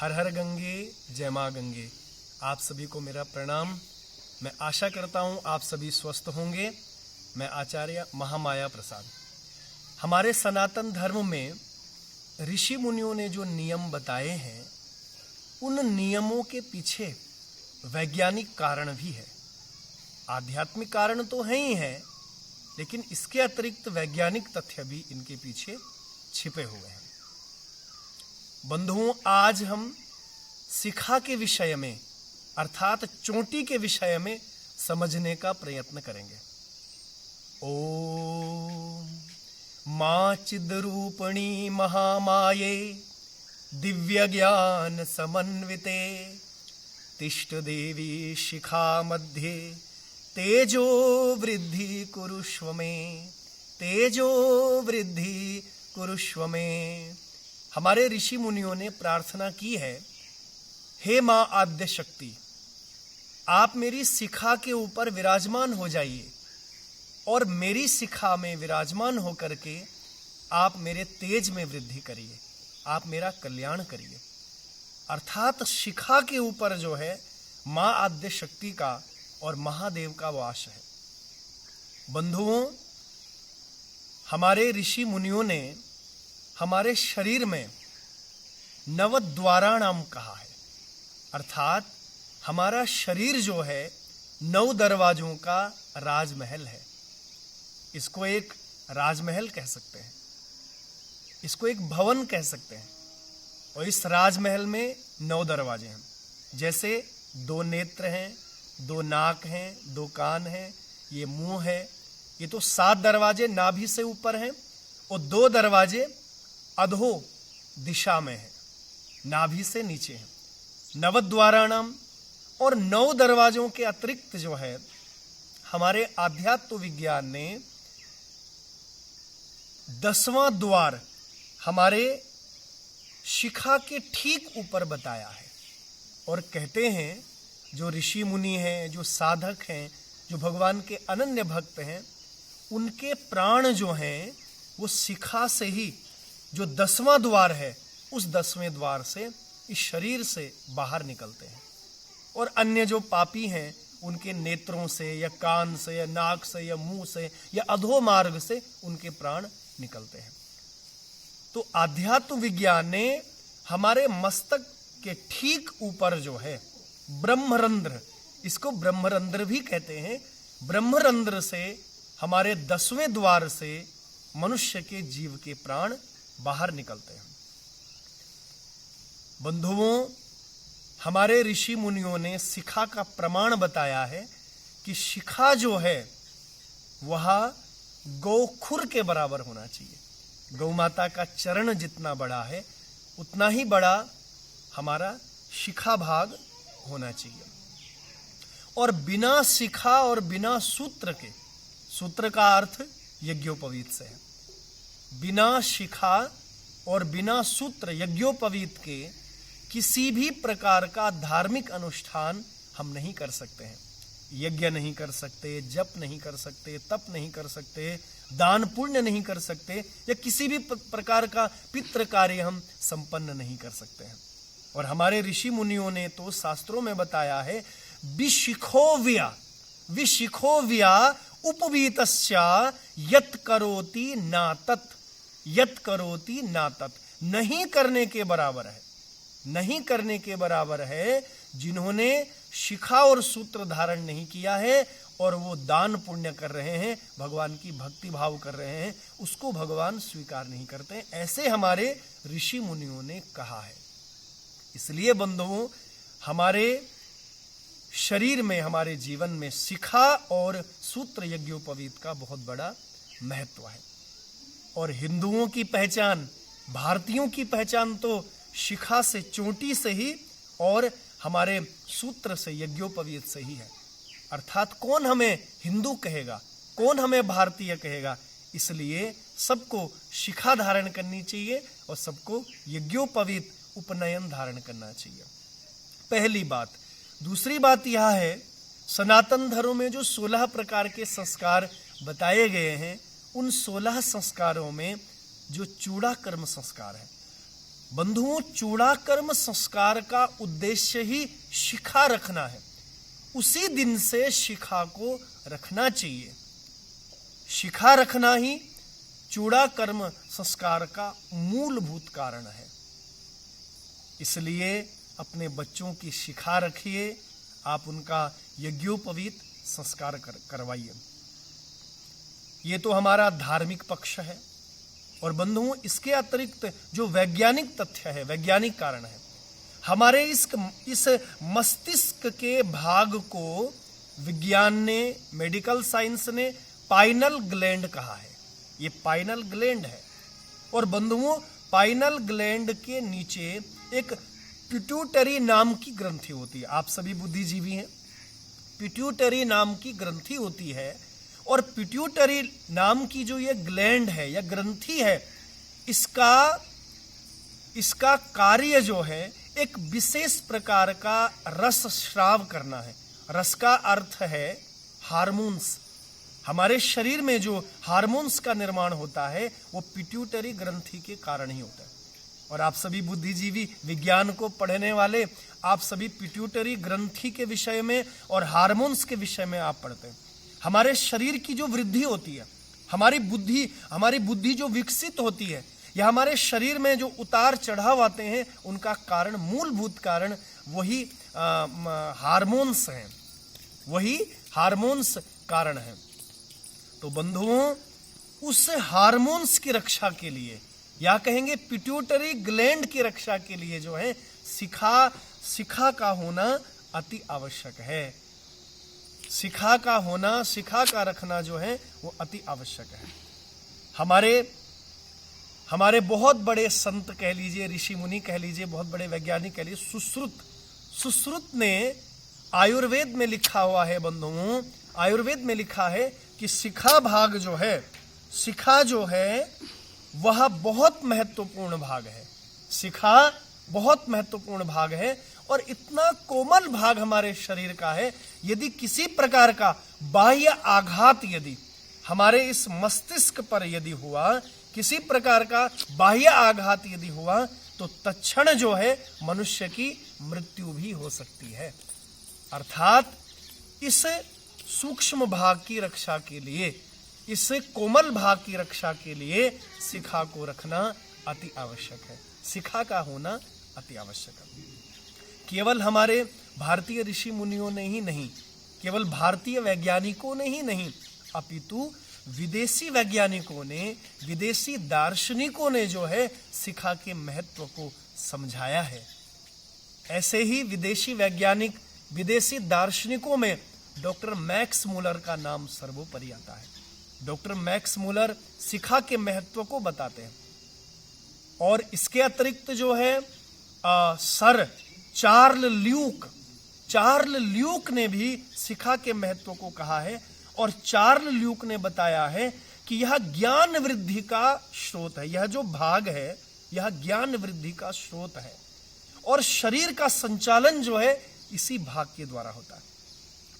हर हर गंगे, जय माँ गंगे। आप सभी को मेरा प्रणाम। मैं आशा करता हूँ आप सभी स्वस्थ होंगे। मैं आचार्य महामाया प्रसाद। हमारे सनातन धर्म में ऋषि मुनियों ने जो नियम बताए हैं, उन नियमों के पीछे वैज्ञानिक कारण भी है। आध्यात्मिक कारण तो है ही है, लेकिन इसके अतिरिक्त वैज्ञानिक तथ्य भी इनके पीछे छिपे हुए हैं। बंधुओं, आज हम शिखा के विषय में अर्थात चोटी के विषय में समझने का प्रयत्न करेंगे। ओम मां चिद्रूपिणी महामाये दिव्य ज्ञान समन्विते तिष्ठ देवी शिखा मध्ये तेजो वृद्धि कुरुष्व में, तेजो वृद्धि कुरुष्व में। हमारे ऋषि मुनियों ने प्रार्थना की है, हे मां आद्य शक्ति, आप मेरी शिखा के ऊपर विराजमान हो जाइए और मेरी शिखा में विराजमान होकर के आप मेरे तेज में वृद्धि करिए, आप मेरा कल्याण करिए। अर्थात शिखा के ऊपर जो है मां आद्य शक्ति का और महादेव का वास है। बंधुओं, हमारे ऋषि मुनियों ने हमारे शरीर में नवद्वाराणाम कहा है। अर्थात हमारा शरीर जो है 9 दरवाजों का राजमहल है। इसको एक राजमहल कह सकते हैं, इसको एक भवन कह सकते हैं। और इस राजमहल में 9 दरवाजे हैं। जैसे 2 नेत्र हैं, 2 नाक हैं, 2 कान हैं, ये मुंह है। ये तो 7 दरवाजे नाभि से ऊपर हैं और 2 दरवाजे अधो दिशा में हैं, नाभि से नीचे हैं। नवद्वाराणाम। और 9 दरवाजों के अतिरिक्त जो है हमारे आध्यात्म विज्ञान ने 10वां द्वार हमारे शिखा के ठीक ऊपर बताया है। और कहते हैं जो ऋषि मुनि हैं, जो साधक हैं, जो भगवान के अनन्य भक्त हैं, उनके प्राण जो हैं वो शिखा से ही, जो 10वां द्वार है उस 10वें द्वार से इस शरीर से बाहर निकलते हैं। और अन्य जो पापी हैं उनके नेत्रों से या कान से या नाक से या मुंह से या अधो मार्ग से उनके प्राण निकलते हैं। तो आध्यात्म विज्ञान ने हमारे मस्तक के ठीक ऊपर जो है ब्रह्मरंध्र, इसको ब्रह्मरंध्र भी कहते हैं, ब्रह्मरंध्र से हमारे 10वें द्वार से मनुष्य के जीव के प्राण बाहर निकलते हैं। बंधुओं, हमारे ऋषि मुनियों ने शिखा का प्रमाण बताया है कि शिखा जो है वह गौखुर के बराबर होना चाहिए। गौ माता का चरण जितना बड़ा है उतना ही बड़ा हमारा शिखा भाग होना चाहिए। और बिना शिखा और बिना सूत्र के, सूत्र का अर्थ यज्ञोपवीत से है, बिना शिखा और बिना सूत्र यज्ञोपवीत के किसी भी प्रकार का धार्मिक अनुष्ठान हम नहीं कर सकते हैं। यज्ञ नहीं कर सकते, जप नहीं कर सकते, तप नहीं कर सकते, दान पुण्य नहीं कर सकते, या किसी भी प्रकार का पितृ कार्य हम संपन्न नहीं कर सकते हैं। और हमारे ऋषि मुनियों ने तो शास्त्रों में बताया है, विशिखोव्या विशिखोव्या उपवीतस्या यत् करोति ना तत्, यत् करोति ना तत्। नहीं करने के बराबर है, नहीं करने के बराबर है जिन्होंने शिखा और सूत्र धारण नहीं किया है और वो दान पुण्य कर रहे हैं, भगवान की भक्ति भाव कर रहे हैं, उसको भगवान स्वीकार नहीं करते। ऐसे हमारे ऋषि मुनियों ने कहा है। इसलिए बंधुओं, हमारे शरीर में, हमारे जीवन में शिखा और सूत्र यज्ञोपवीत का बहुत बड़ा महत्व है। और हिंदुओं की पहचान, भारतीयों की पहचान तो शिखा से, चोटी से ही और हमारे सूत्र से, यज्ञोपवीत से ही है। अर्थात कौन हमें हिंदू कहेगा, कौन हमें भारतीय कहेगा। इसलिए सबको शिखा धारण करनी चाहिए और सबको यज्ञोपवीत उपनयन धारण करना चाहिए। पहली बात। दूसरी बात यह है, सनातन धर्म में जो 16 प्रकार के संस्कार बताए गए हैं, उन 16 संस्कारों में जो चूड़ा कर्म संस्कार है, बंधुओं, चूड़ाकर्म संस्कार का उद्देश्य ही शिखा रखना है। उसी दिन से शिखा को रखना चाहिए। शिखा रखना ही चूड़ाकर्म संस्कार का मूलभूत कारण है। इसलिए अपने बच्चों की शिखा रखिए, आप उनका यज्ञोपवीत संस्कार करवाइए। ये तो हमारा धार्मिक पक्ष है। और बंधुओं, इसके अतिरिक्त जो वैज्ञानिक तथ्य है, वैज्ञानिक कारण है, हमारे इस मस्तिष्क के भाग को विज्ञान ने, मेडिकल साइंस ने पाइनल ग्लैंड कहा है। ये पाइनल ग्लैंड है। और बंधुओं, पाइनल ग्लैंड के नीचे एक पिट्यूटरी नाम की ग्रंथि होती है। आप सभी बुद्धिजीवी हैं। पिट्यूटरी नाम की ग्रंथि होती है। और पिट्यूटरी नाम की जो ये ग्लैंड है या ग्रंथि है, इसका कार्य जो है एक विशेष प्रकार का रस स्राव करना है। रस का अर्थ है हार्मोन्स। हमारे शरीर में जो हार्मोन्स का निर्माण होता है वो पिट्यूटरी ग्रंथि के कारण ही होता है। और आप सभी बुद्धिजीवी, विज्ञान को पढ़ने वाले, आप सभी पिट्यूटरी ग्रंथि के विषय में और हार्मोन्स के विषय में आप पढ़ते हैं। हमारे शरीर की जो वृद्धि होती है, हमारी बुद्धि जो विकसित होती है, या हमारे शरीर में जो उतार चढ़ाव आते हैं, उनका कारण, मूलभूत कारण वही हार्मोन्स हैं। वही हार्मोन्स कारण हैं। तो बंधुओं, उस हार्मोन्स की रक्षा के लिए, या कहेंगे पिट्यूटरी ग्लैंड की रक्षा के लिए जो है शिखा का होना अति आवश्यक है। शिखा का होना, शिखा का रखना जो है वो अति आवश्यक है। हमारे बहुत बड़े संत कह लीजिए, ऋषि मुनि कह लीजिए, बहुत बड़े वैज्ञानिक कह लीजिए, सुश्रुत ने आयुर्वेद में लिखा हुआ है बंधुओं, आयुर्वेद में लिखा है कि शिखा भाग जो है, शिखा जो है वह बहुत महत्वपूर्ण भाग है। शिखा बहुत महत्वपूर्ण भाग है और इतना कोमल भाग हमारे शरीर का है। यदि किसी प्रकार का बाह्य आघात यदि हमारे इस मस्तिष्क पर यदि हुआ, किसी प्रकार का बाह्य आघात यदि हुआ, तो तत्क्षण जो है मनुष्य की मृत्यु भी हो सकती है। अर्थात इस सूक्ष्म भाग की रक्षा के लिए, इस कोमल भाग की रक्षा के लिए शिखा को रखना अति आवश्यक है। शिखा का होना अति आवश्यक है। केवल हमारे भारतीय ऋषि मुनियों ने ही नहीं, केवल भारतीय वैज्ञानिकों ने ही नहीं, अपितु विदेशी वैज्ञानिकों ने, विदेशी दार्शनिकों ने जो है शिखा के महत्व को समझाया है। ऐसे ही विदेशी वैज्ञानिक, विदेशी दार्शनिकों में डॉक्टर मैक्स मुलर का नाम सर्वोपरि आता है। डॉक्टर मैक्स मुलर शिखा के महत्व को बताते हैं। और इसके अतिरिक्त जो है सर चार्ल ल्यूक ने भी शिखा के महत्व को कहा है। और चार्ल ल्यूक ने बताया है कि यह ज्ञान वृद्धि का स्रोत है। यह जो भाग है, यह ज्ञान वृद्धि का स्रोत है। और शरीर का संचालन जो है इसी भाग के द्वारा होता है।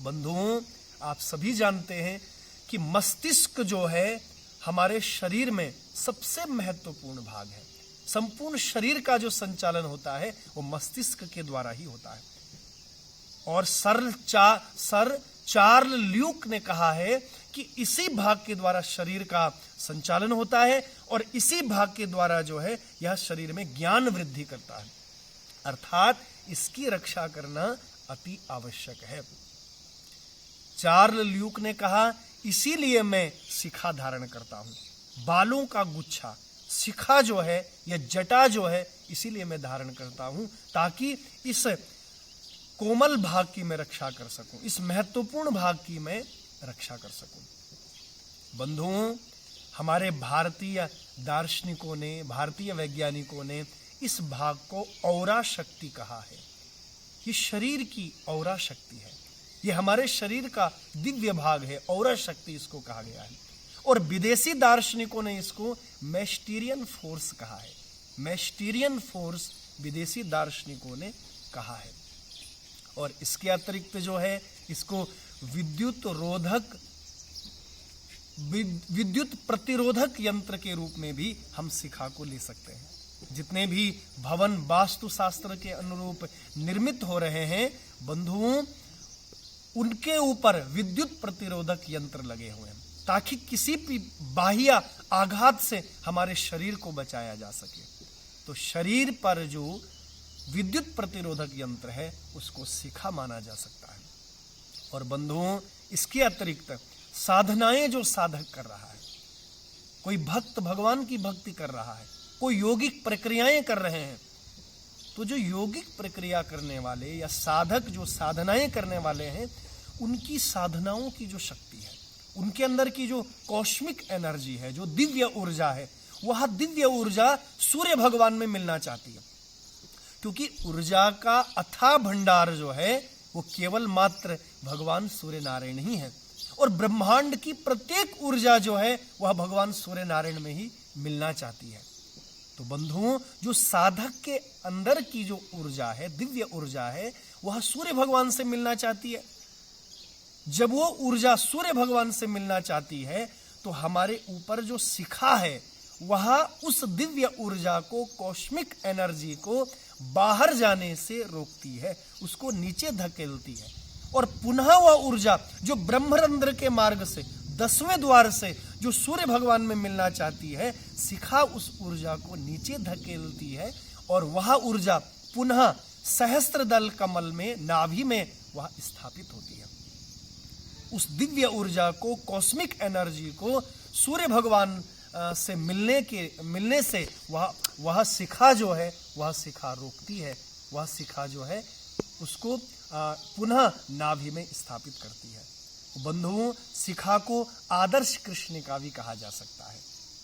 बंधुओं, आप सभी जानते हैं कि मस्तिष्क जो है हमारे शरीर में सबसे महत्वपूर्ण भाग है। संपूर्ण शरीर का जो संचालन होता है वो मस्तिष्क के द्वारा ही होता है। और सर चार्ल ल्यूक ने कहा है कि इसी भाग के द्वारा शरीर का संचालन होता है और इसी भाग के द्वारा जो है यह शरीर में ज्ञान वृद्धि करता है। अर्थात इसकी रक्षा करना अति आवश्यक है। चार्ल ल्यूक ने कहा, इसीलिए मैं शिखा धारण करता हूं। बालों का गुच्छा, शिखा जो है या जटा जो है, इसीलिए मैं धारण करता हूं ताकि इस कोमल भाग की मैं रक्षा कर सकूं, इस महत्वपूर्ण भाग की मैं रक्षा कर सकूं। बंधुओं, हमारे भारतीय दार्शनिकों ने, भारतीय वैज्ञानिकों ने इस भाग को औरा शक्ति कहा है। ये शरीर की औरा शक्ति है। ये हमारे शरीर का दिव्य भाग है, औरा शक्ति इसको कहा गया है। और विदेशी दार्शनिकों ने इसको मेस्टीरियन फोर्स कहा है। मेस्टीरियन फोर्स विदेशी दार्शनिकों ने कहा है। और इसके अतिरिक्त जो है इसको विद्युत प्रतिरोधक यंत्र के रूप में भी हम शिखा को ले सकते हैं। जितने भी भवन वास्तु शास्त्र के अनुरूप निर्मित हो रहे हैं बंधुओं, उनके ऊपर विद्युत प्रतिरोधक यंत्र लगे हुए हैं ताकि किसी भी बाह्य आघात से हमारे शरीर को बचाया जा सके। तो शरीर पर जो विद्युत प्रतिरोधक यंत्र है उसको शिखा माना जा सकता है। और बंधुओं, इसके अतिरिक्त साधनाएं जो साधक कर रहा है, कोई भक्त भगवान की भक्ति कर रहा है, कोई यौगिक प्रक्रियाएं कर रहे हैं, तो जो यौगिक प्रक्रिया करने वाले या साधक जो साधनाएं करने वाले हैं, उनकी साधनाओं की जो शक्ति है, उनके अंदर की जो कॉस्मिक एनर्जी है, जो दिव्य ऊर्जा है, वह दिव्य ऊर्जा सूर्य भगवान में मिलना चाहती है। क्योंकि ऊर्जा का अथाह भंडार जो है वो केवल मात्र भगवान सूर्य नारायण ही है, और ब्रह्मांड की प्रत्येक ऊर्जा जो है वह भगवान सूर्य नारायण में ही मिलना चाहती है। तो बंधुओं, जो साधक के अंदर की जो ऊर्जा है, दिव्य ऊर्जा है, वह सूर्य भगवान से मिलना चाहती है। जब वो ऊर्जा सूर्य भगवान से मिलना चाहती है तो हमारे ऊपर जो शिखा है वह उस दिव्य ऊर्जा को, कॉस्मिक एनर्जी को बाहर जाने से रोकती है, उसको नीचे धकेलती है, और पुनः वह ऊर्जा जो ब्रह्मरंध्र के मार्ग से, 10वें द्वार से जो सूर्य भगवान में मिलना चाहती है, शिखा उस ऊर्जा को नीचे धकेलती है, और वह ऊर्जा पुनः सहस्त्रदल कमल में, नाभि में वह स्थापित होती है। उस दिव्य ऊर्जा को, कॉस्मिक एनर्जी को सूर्य भगवान से मिलने से वह शिखा जो है वह शिखा रोकती है, वह शिखा जो है उसको पुनः नाभि में स्थापित करती है। बंधुओं, शिखा को आदर्श कृष्णिका भी कहा जा सकता है,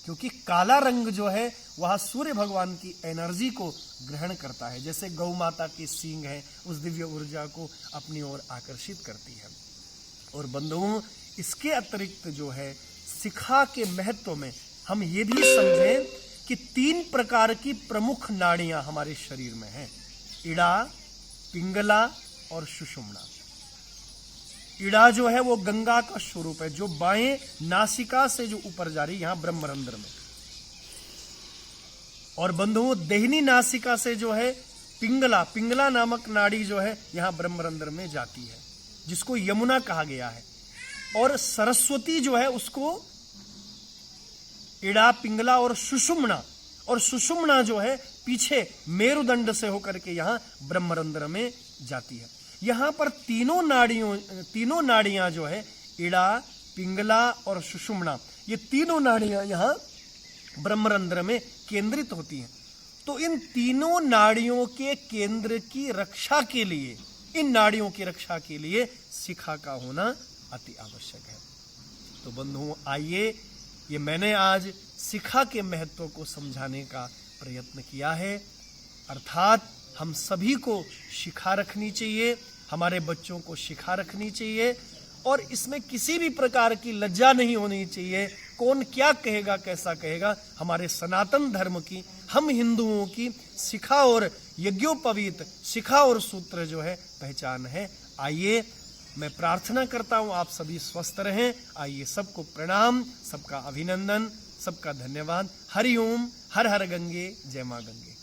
क्योंकि काला रंग जो है वह सूर्य भगवान की एनर्जी को ग्रहण करता है, जैसे गौ माता के सींग है, उस दिव्य ऊर्जा को अपनी ओर आकर्षित करती है। और बंधुओं, इसके अतिरिक्त जो है शिखा के महत्व में हम ये भी समझें कि 3 प्रकार की प्रमुख नाड़ियां हमारे शरीर में हैं, इड़ा, पिंगला और सुषुम्ना। इड़ा जो है वो गंगा का स्वरूप है, जो बाएं नासिका से जो ऊपर जा रही, यहां ब्रह्मरंध्र में। और बंधुओं, दाहिनी नासिका से जो है पिंगला नामक नाड़ी जो है यहां ब्रह्मरंध्र में जाती है, जिसको यमुना कहा गया है। और सरस्वती जो है उसको इड़ा, पिंगला और सुषुम्ना जो है पीछे मेरुदंड से होकर के यहां ब्रह्मरंध्र में जाती है। यहां पर तीनों नाड़ियां जो है, इड़ा, पिंगला और सुषुम्ना, ये तीनों नाड़ियां यहां ब्रह्मरंध्र में केंद्रित होती हैं। तो इन तीनों नाड़ियों के केंद्र की रक्षा के लिए, इन नाड़ियों की रक्षा के लिए शिखा का होना अति आवश्यक है। तो बंधुओं, आइए, ये मैंने आज शिखा के महत्व को समझाने का प्रयत्न किया है। अर्थात हम सभी को शिखा रखनी चाहिए, हमारे बच्चों को शिखा रखनी चाहिए, और इसमें किसी भी प्रकार की लज्जा नहीं होनी चाहिए। कौन क्या कहेगा, कैसा कहेगा, हमारे सनातन धर्म की, हम हिंदुओं की शिखा और यज्ञोपवीत, शिखा और सूत्र जो है पहचान है। आइए, मैं प्रार्थना करता हूं आप सभी स्वस्थ रहें। आइए, सबको प्रणाम, सबका अभिनंदन, सबका धन्यवाद। हरि ओम, हर हर गंगे, जय मां गंगे।